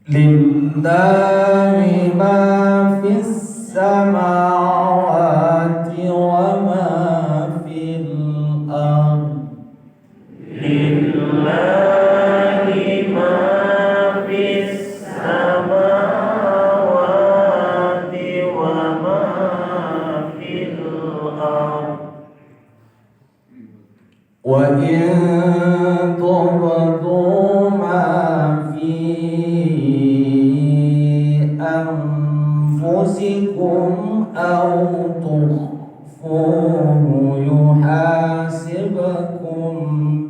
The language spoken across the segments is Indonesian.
Lillahi ma fis samawati wa ma fil ardh. Lillahi ma fis samawati wa ma fil ardh. Wa in tubdu ma fi anfusikum aw tukhfuhu yuhasibkum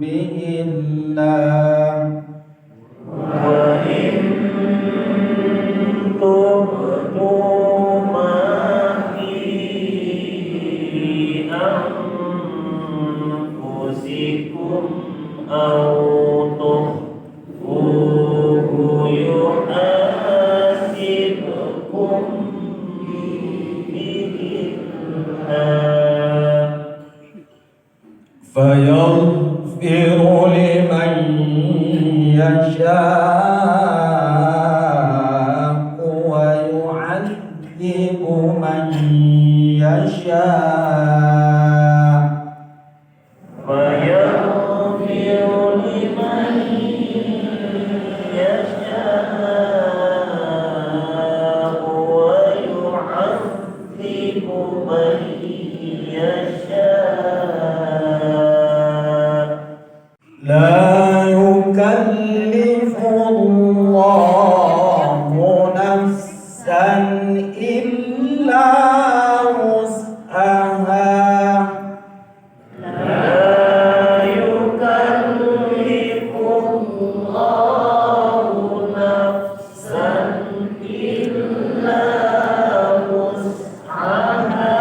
bihillah. Wa in tubdu ma fi anfusikum aw tukhfuhu yuhasibkum bihillah. Fayaghfiru liman yasha'u wa yu'adzibu man yasha'u. Fayaghfiru liman yasha'u wa yu'adzibu man yasha'u. La yukallifullahu nafsan illa wus'aha. La yukallifullahu nafsan illa wus'aha.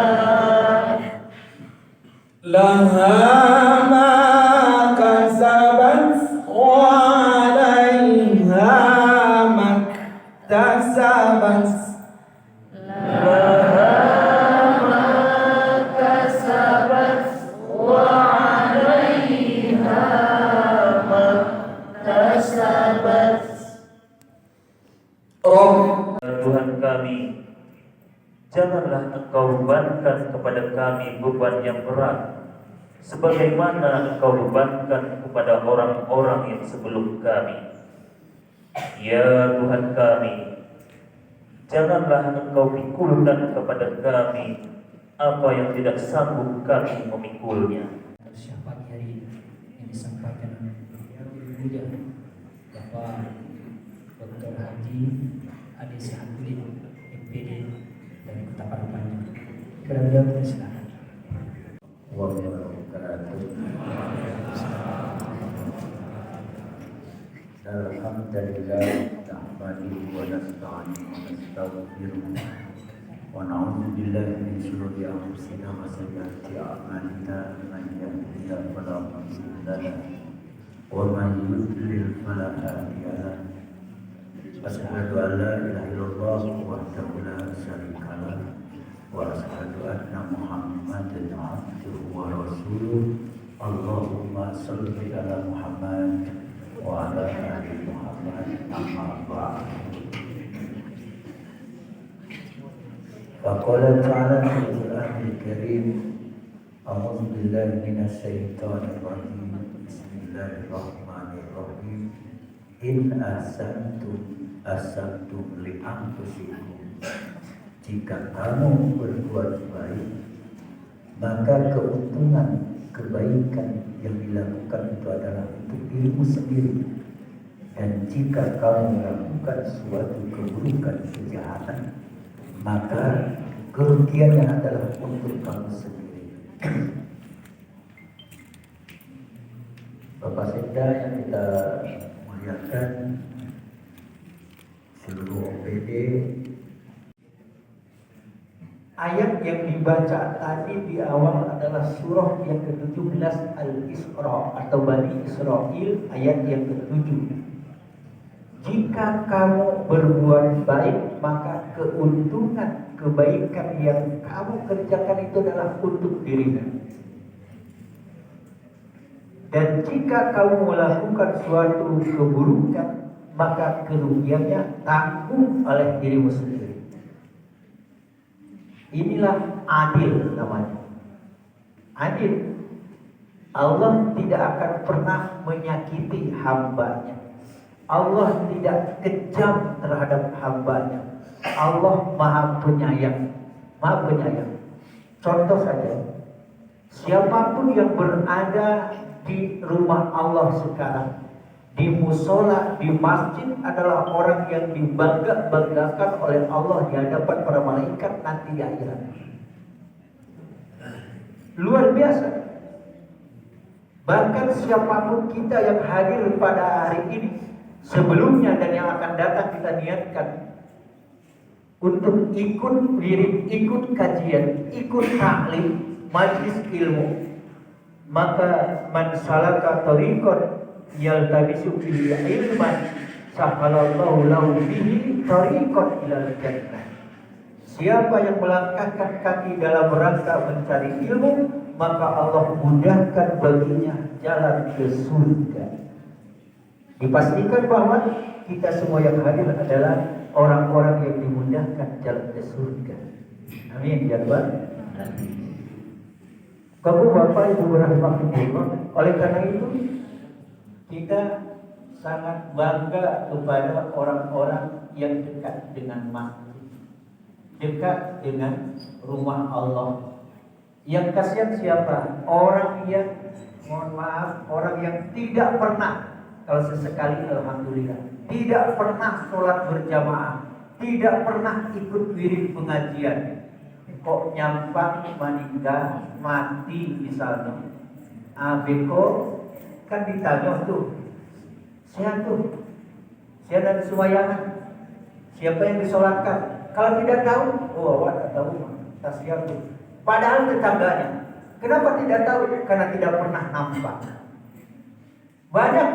Laha ma kasabat wa 'alaiha maktasabat. Laha ma kasabat wa 'alaiha maktasabat. Tuhan kami, janganlah Engkau bebankan kepada kami beban yang berat sebagaimana Engkau bebankan kepada orang-orang yang sebelum kami. Ya Tuhan kami, janganlah Engkau pikulkan kepada kami apa yang tidak sanggup kami memikulnya. Syafaat hari yang disampaikan Buya Bapak Dr. Haji Ade Syahdudin MPD dari Kota Parapanjang. Beliau silakan. Alhamdulillah nahmaduhu wa nasta'inuhu wa nastaghfiruh wa na'udzu billahi min shururi anfusina wa sayyiati a'malina man yahdihillahu fala mudilla lahu wa man yudlil fala hadiya lahu. Asyhadu an la ilaha illallah wahdahu la syarika lahu wa asyhadu anna Muhammadan abduhu wa rasuluh. Allahumma shalli ala Muhammad wa ala ali Muhammad amma ba'd. Faqala ta'ala fil Qur'anil Karim, a'udzu billahi minasy syaithanir rajim. Bismillahirrahmanirrahim. In ahsantum li anfusikum. Jika kamu berbuat baik, maka keuntungan kebaikan yang dilakukan itu adalah untuk dirimu sendiri. Dan jika kamu melakukan suatu keburukan, kejahatan, maka kerugiannya adalah untuk kamu sendiri. Bapak Sekda yang kita muliakan, seluruh OPD, Ayat yang dibaca tadi di awal adalah surah yang ke-17 Al-Isra atau Bani Israel ayat yang ke-7. Jika kamu berbuat baik, maka keuntungan kebaikan yang kamu kerjakan itu adalah untuk dirimu. Dan jika kamu melakukan suatu keburukan, maka kerugiannya tanggung oleh dirimu sendiri. Inilah adil namanya. Adil. Allah tidak akan pernah menyakiti hambanya. Allah tidak kejam terhadap hambanya. Allah maha penyayang. Maha penyayang. Contoh saja, siapapun yang berada di rumah Allah sekarang, di musola, di masjid adalah orang yang dibangga-banggakan oleh Allah di hadapan para malaikat nanti di akhirat. Luar biasa. Bahkan siapapun kita yang hadir pada hari ini, sebelumnya dan yang akan datang, kita niatkan untuk ikut wirid, ikut kajian, ikut taklim, majlis ilmu. Maka man salaka tariqan yaltabisu fihi ilman sahalallahu lahu bihi tariqan ilal jannah. Siapa yang melangkahkan kaki dalam rangka mencari ilmu, maka Allah mudahkan baginya jalan ke surga. Dipastikan bahwa kita semua yang hadir adalah orang-orang yang dimudahkan jalan ke surga. Amin ya Rabbal alamin. Kamu Bapak Ibu rahimahumullah, oleh karena itu kita sangat bangga kepada orang-orang yang dekat dengan masjid, dekat dengan rumah Allah. Yang kasihan siapa? Orang yang, mohon maaf, orang yang tidak pernah, kalau sesekali alhamdulillah, tidak pernah sholat berjamaah, tidak pernah ikut wirid pengajian. Kok nyampang meninggal, mati misalnya, abeko kan ditanya tuh, siapa dan sembayangan, siapa yang disolatkan? Kalau tidak tahu, oh awak tak tahu, tak siap tuh. Padahal tetangganya, kenapa tidak tahu? Karena tidak pernah nampak. Banyak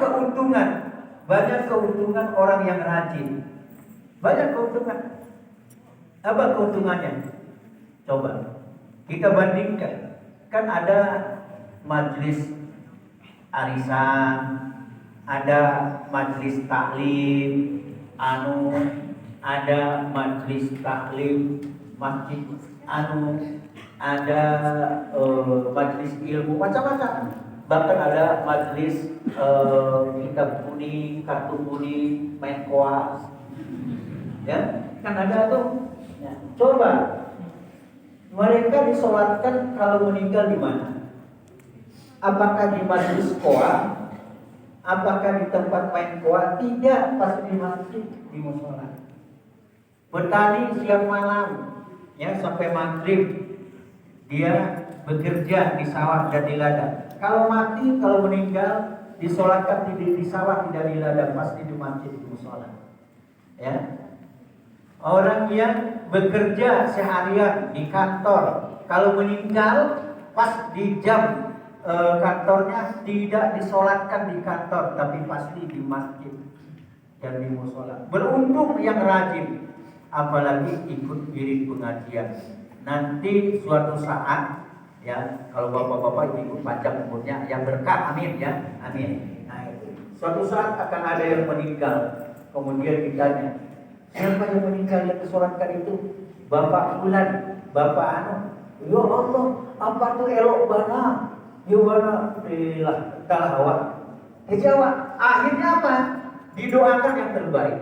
keuntungan orang yang rajin. Banyak keuntungan. Apa keuntungannya? Coba kita bandingkan. Kan ada majlis arisan, ada majlis taklim, ada majlis taklim masjid, ada majlis ilmu, macam-macam. Bahkan ada majlis kitab kuning, kartu kuning, main koas, ya kan ada tuh. Ya, coba mereka disolatkan kalau meninggal di mana? Apakah di majlis koa? Apakah di tempat main koa? Tidak, pasti di masjid, di musola. Bertani siang malam, ya sampai maghrib dia bekerja di sawah dan di ladang. Kalau mati, kalau meninggal, disolatkan di sawah, tidak di ladang, pasti di masjid, di musola. Ya. Orang yang bekerja seharian di kantor, kalau meninggal pas di jam kantornya tidak disolatkan di kantor, tapi pasti di masjid dan di musola. Beruntung yang rajin, apalagi ikut wirid pengajian. Nanti suatu saat, ya kalau bapak-bapak ibu panjang umurnya, yang berkah, amin ya, amin. Nah itu, suatu saat akan ada yang meninggal, kemudian ditanya, siapa yang meninggal yang disolatkan itu? Bapak Fulan, Bapak anu. Ya Allah, apa tuh elok bana? Ya bana, ilah, talawat. Dijawab, akhirnya apa? Didoakan yang terbaik.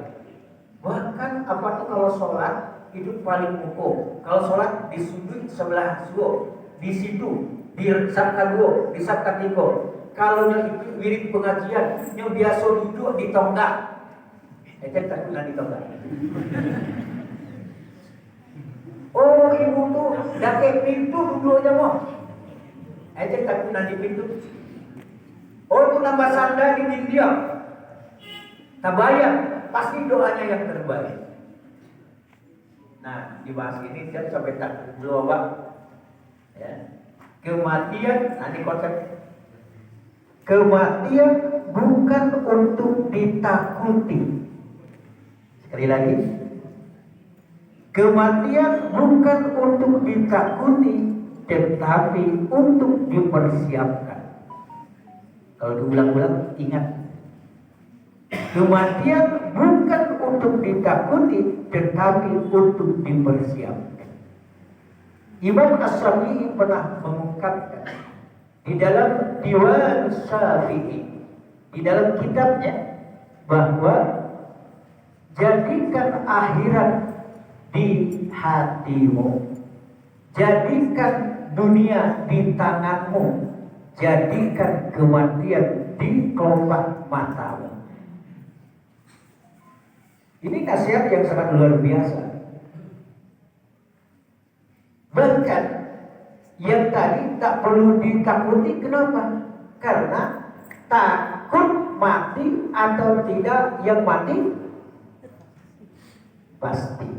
Bahkan apa tuh kalau sholat itu paling pokok. Kalau sholat di sudut sebelah suo, di situ, di sabka duo, di sabka tiga. Kalau yang wirid pengajian, yang biasa duduk di tonggak. Ecek tak pernah ditonggak. Oh ibu tuh dake pintu duduknya mau. Ecek tak pernah di pintu. Oh itu nambah sanda di dinding. Tak bayar, pasti doanya yang terbaik. Nah, dibahas ini saya sampai takut dulu Pak. Ya. Kematian, nah ini konsep. Kematian bukan untuk ditakuti. Sekali lagi, kematian bukan untuk ditakuti, tetapi untuk dipersiapkan. Kalau diulang-ulang, ingat. Kematian bukan untuk ditakuti, tetapi untuk dipersiapkan. Imam As-Syafi'i pernah mengungkapkan di dalam Diwan Syafi'i, di dalam kitabnya, bahwa jadikan akhirat di hatimu, jadikan dunia di tanganmu, jadikan kematian di kelopak matamu. Ini nasihat yang sangat luar biasa. Bahkan yang tadi tak perlu ditakuti, kenapa? Karena takut mati atau tidak yang mati pasti.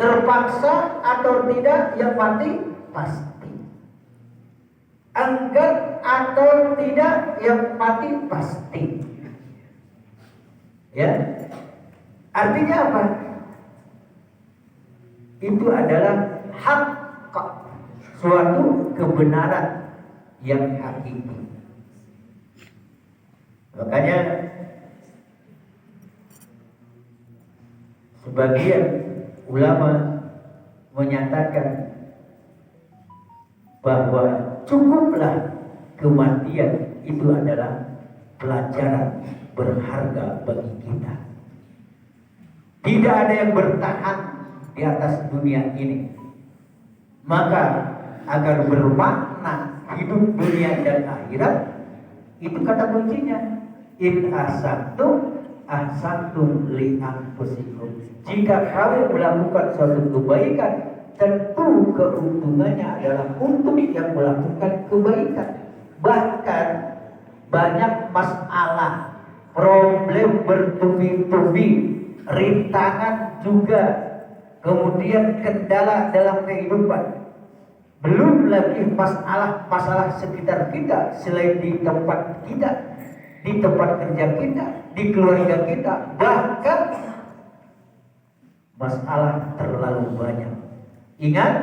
Terpaksa atau tidak yang mati pasti. Enggan atau tidak yang mati pasti. Ya, artinya apa? Itu adalah hak, suatu kebenaran yang hakiki. Makanya sebagian ulama menyatakan bahwa cukuplah kematian itu adalah pelajaran berharga bagi kita. Tidak ada yang bertahan di atas dunia ini. Maka agar bermakna hidup dunia dan akhirat, itu kata kuncinya. In ahsantum li anfusikum. Jika kamu melakukan suatu kebaikan, tentu keuntungannya adalah untuk yang melakukan kebaikan. Bahkan banyak masalah, problem bertubi-tubi, rintangan juga, kemudian kendala dalam kehidupan. Belum lagi masalah sekitar kita, selain di tempat kita, di tempat kerja kita, di keluarga kita, bahkan masalah terlalu banyak. Ingat,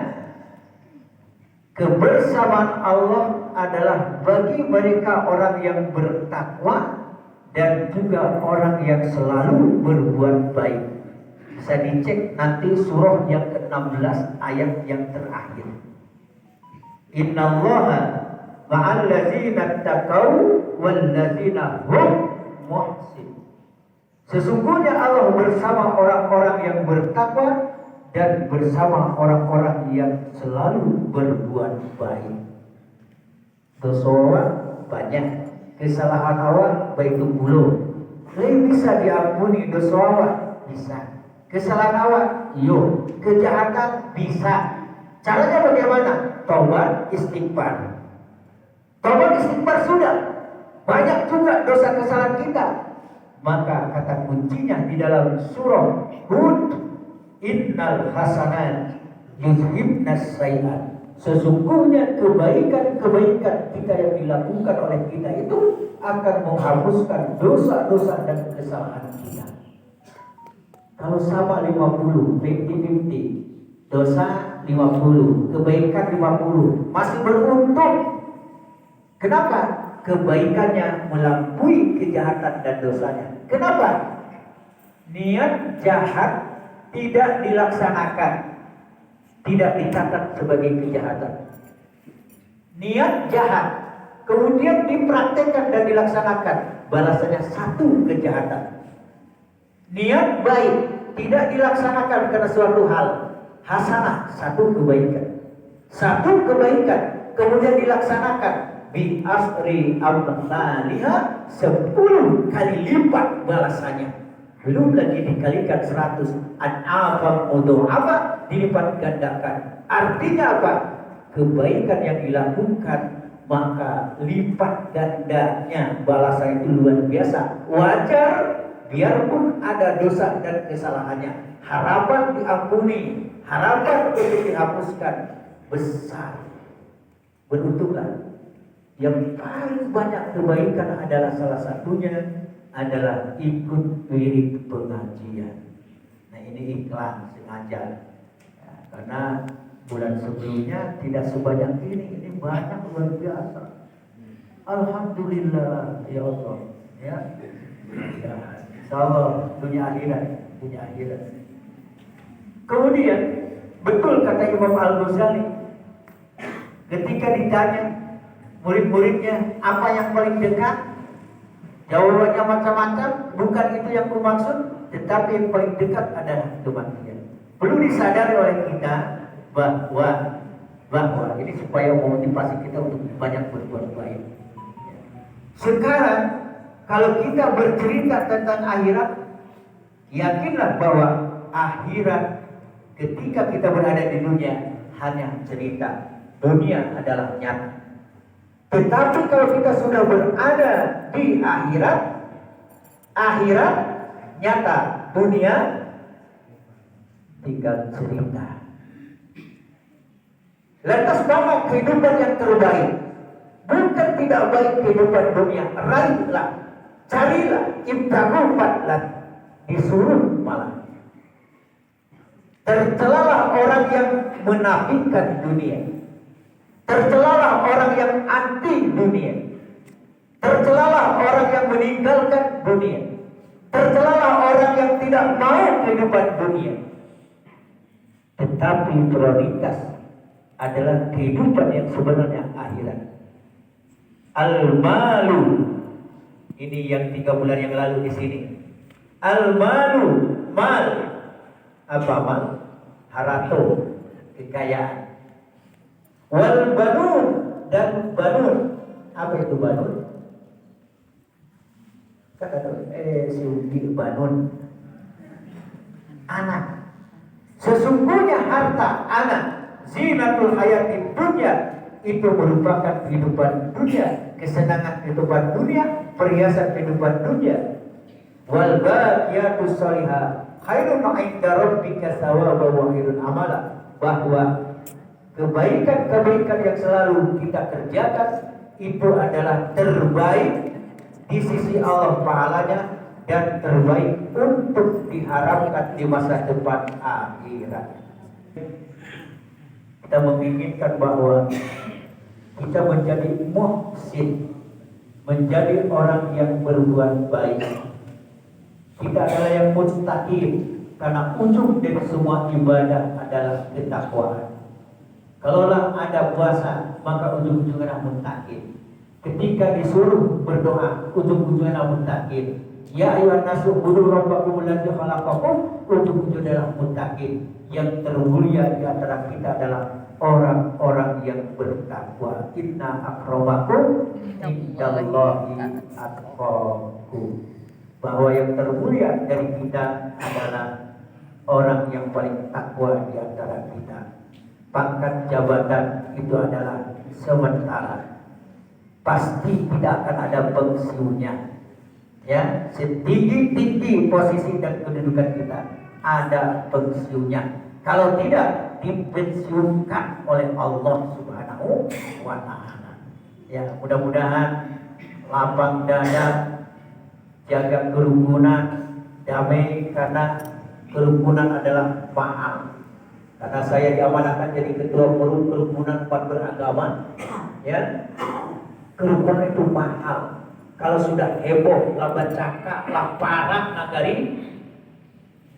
kebersamaan Allah adalah bagi mereka orang yang bertakwa dan juga orang yang selalu berbuat baik. Bisa dicek nanti surah yang ke-16 ayat yang terakhir. Innallaha ma'al ladzina taqaw wal ladzina hum muhsin. Sesungguhnya Allah bersama orang-orang yang bertakwa dan bersama orang-orang yang selalu berbuat baik. Dosa banyak, kesalahan awak baik itu belum. Bisa diampuni dosa awak, bisa. Kesalahan awak, yo. Kejahatan bisa. Caranya bagaimana? Taubat, istighfar. Taubat, istighfar sudah. Banyak juga dosa kesalahan kita. Maka kata kuncinya di dalam surah Hud, innal hasanat yuzhibnas sayyi'at. Sesungguhnya kebaikan-kebaikan kita yang dilakukan oleh kita itu akan menghapuskan dosa-dosa dan kesalahan kita. Kalau sama 50, 50-50, dosa 50, kebaikan 50, masih beruntung. Kenapa? Kebaikannya melampaui kejahatan dan dosanya. Kenapa? Niat jahat tidak dilaksanakan, tidak dicatat sebagai kejahatan. Niat jahat kemudian dipraktekkan dan dilaksanakan, balasannya satu kejahatan. Niat baik tidak dilaksanakan karena suatu hal, hasanah satu kebaikan. Satu kebaikan kemudian dilaksanakan, bi asri amsalihha, 10 kali lipat balasannya. Belum lagi dikalikan 100, an'afam mudha'afa, dilipat gandakan. Artinya apa? Kebaikan yang dilakukan maka lipat gandanya balasan itu luar biasa. Wajar biarpun ada dosa dan kesalahannya, harapan diampuni, harapan untuk dihapuskan besar. Beruntunglah. Yang paling banyak kebaikan adalah salah satunya adalah ikut wirid pengajian. Nah, ini iklan sengaja ya, karena bulan sebelumnya tidak sebanyak ini banyak, luar biasa. Alhamdulillah ya Allah ya. Ya, insyaallah dunia akhirat. Kemudian betul kata Imam Al-Ghazali ketika ditanya murid-muridnya apa yang paling dekat, jawabannya macam-macam, bukan itu yang kumaksud, tetapi yang paling dekat adalah kematian. Perlu disadari oleh kita bahwa ini supaya memotivasi kita untuk banyak berbuat baik. Sekarang kalau kita bercerita tentang akhirat, yakinlah bahwa akhirat ketika kita berada di dunia hanya cerita, dunia adalah nyata. Tetapi kalau kita sudah berada di akhirat nyata, dunia tinggal cerita. Lantas mana kehidupan yang terbaik? Bukan tidak baik kehidupan dunia, raihlah, carilah, ibtahu fadlan, disuruh malah. Tercelalah orang yang menafikan dunia, tercelalah orang yang anti dunia, tercelalah orang yang meninggalkan dunia, tercelalah orang yang tidak mau kehidupan dunia. Tetapi prioritas adalah kehidupan yang sebenarnya akhirat. Al-malu, ini yang 3 bulan yang lalu di sini. Al-malu, mal, apa mal? Harato, kekayaan. Wal banun, dan banun. Apa itu banun? Kata si banun, anak. Sesungguhnya harta anak, zinatul hayati dunya, itu merupakan kehidupan dunia, kesenangan kehidupan dunia, perhiasan kehidupan dunia. Wal baqiyatus shalihah khairun 'inda rabbika thawaban wa khairun amala, bahwa kebaikan-kebaikan yang selalu kita kerjakan itu adalah terbaik di sisi Allah pahalanya dan terbaik untuk diharapkan di masa depan akhirat. Kita menginginkan bahwa kita menjadi muhsin, menjadi orang yang berbuat baik. Kita adalah yang muttaqin, karena ujung dari semua ibadah adalah ketakwaan. Kalaulah ada puasa, maka ujung-ujungnya muttaqin. Ketika disuruh berdoa, ujung-ujungnya muttaqin. Ya ayyuhan nasu ubudu rabbakum alladzi khalaqakum, ujung-ujungnya adalah muttaqin. Yang termulia di antara kita adalah orang-orang yang bertakwa. Inna akramakum indallahi atqakum, bahwa yang termulia dari kita adalah orang yang paling takwa di antara kita. Pangkat jabatan itu adalah sementara, pasti tidak akan ada pensiunnya. Ya, setinggi-tinggi posisi dan kedudukan kita ada pensiunnya. Kalau tidak, dipensiunkan oleh Allah Subhanahu wa Ta'ala. Ya, mudah-mudahan lapang dada, jaga kerukunan, damai, karena kerukunan adalah mahal. Karena saya diamanahkan jadi ketua forum kerukunan umat beragama, ya, kerukunan itu mahal. Kalau sudah heboh, lah bacaka, lah parah, nagari,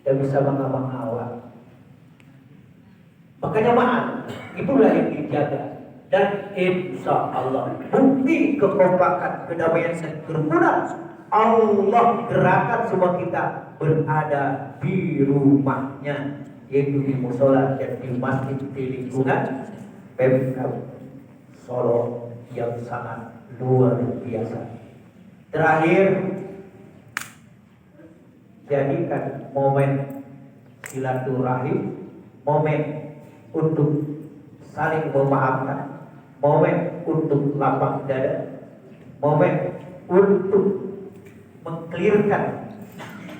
tidak bisa bangga-bangga. Makanya mahal, itulah yang dijaga. Dan insya Allah bukti kekompakan, kedamaian dan kerukunan, Allah gerakan semua kita berada di rumahnya, yaitu di musola dan di masjid di lingkungan Pemkab Solo yang sangat luar biasa. Terakhir, jadikan momen silaturahim, momen untuk saling memaafkan, momen untuk lapang dada, momen untuk mengklirkan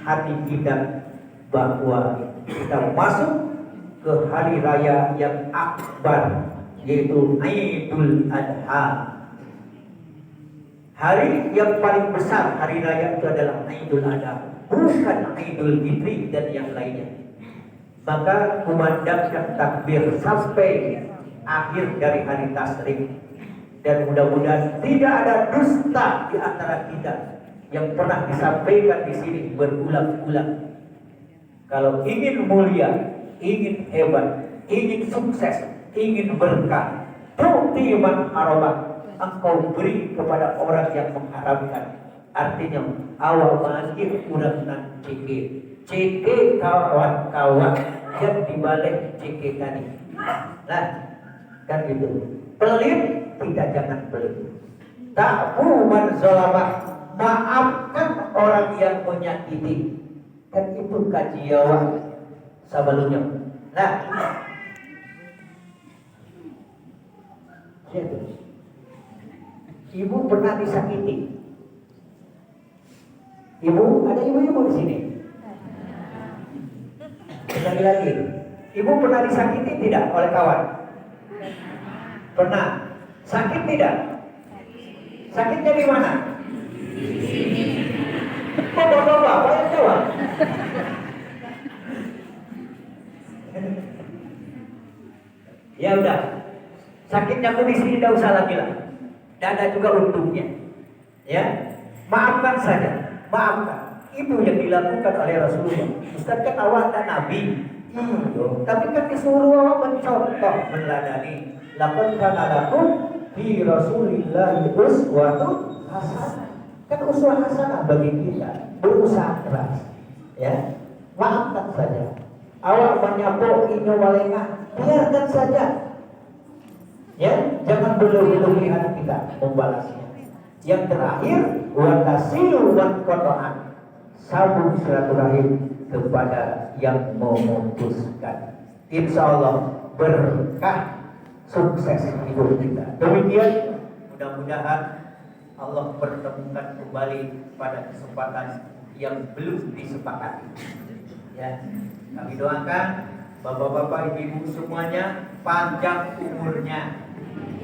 hati kita bahwa kita masuk ke hari raya yang akbar, yaitu Idul Adha. Hari yang paling besar hari raya itu adalah Idul Adha, bukan Idul Fitri dan yang lainnya. Maka kumandangkan takbir sampai akhir dari hari tasrik, dan mudah-mudahan tidak ada dusta di antara kita yang pernah disampaikan di sini berulang-ulang. Kalau ingin mulia, ingin hebat, ingin sukses, ingin berkah, tu'ti man arabah, engkau beri kepada orang yang mengharapkan. Artinya awal masih kurang nan ceke kawan-kawan yang dibalik ceke tadi. Nah, kan gitu. Pelit, kita jangan pelit. Ta'fu man zalama, maafkan orang yang menyakiti. Kan itu kajian sebelumnya. Nah, ibu pernah disakiti. Ibu, ada ibu-ibu di sini. Lagi-lagi, ibu pernah disakiti tidak oleh kawan? Pernah. Sakit tidak? Sakitnya di mana? Coba, apa yang jawab? Ya udah, sakitnya aku di sini tidak usah lagi lah. Dan ada juga untungnya. Ya, maafkan saja, maafkan. Itu yang dilakukan oleh Rasulullah. Ustaz kan awal dan Nabi. Tapi kan disuruh Allah mencontoh, meneladani. Laqad kana lakum fi Rasulillahi uswatun hasanah. Kan uswah hasanah bagi kita, berusaha keras. Ya, maafkan saja. Awak menyapu inyo walengah, biarkan saja. Ya, jangan belum-belum lihat kita membalasnya. Yang terakhir, wa tasilu wa qata'an, sambung silaturahim kepada yang memutuskan. Insya Allah berkah, sukses hidup kita. Demikian, mudah-mudahan Allah pertemukan kembali pada kesempatan yang belum disepakati. Ya, kami doakan bapak-bapak, ibu-ibu semuanya panjang umurnya.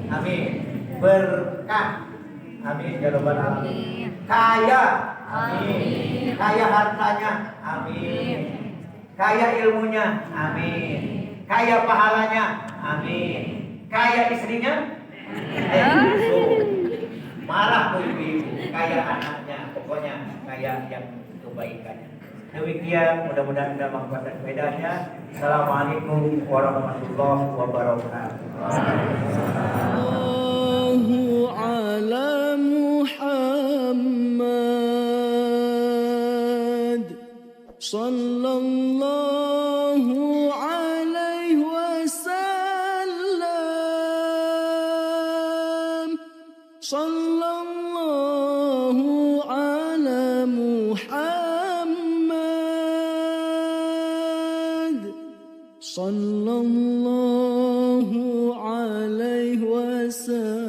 Amin. Berkah. Amin ya rabbal alamin. Kaya. Amin. Kaya hartanya. Amin. Kaya ilmunya. Amin. Kaya pahalanya. Amin. Kaya istrinya. Marah tuh ibu-ibu. Kaya anaknya. Pokoknya kaya yang kebaikannya. Demikian, mudah-mudahan kita mendapatkan bedanya. Assalamualaikum warahmatullahi wabarakatuh. Allahu ala Muhammad sallallahu alaihi wasallam, sallallahu ala Muhammad sallallahu alaihi wasallam.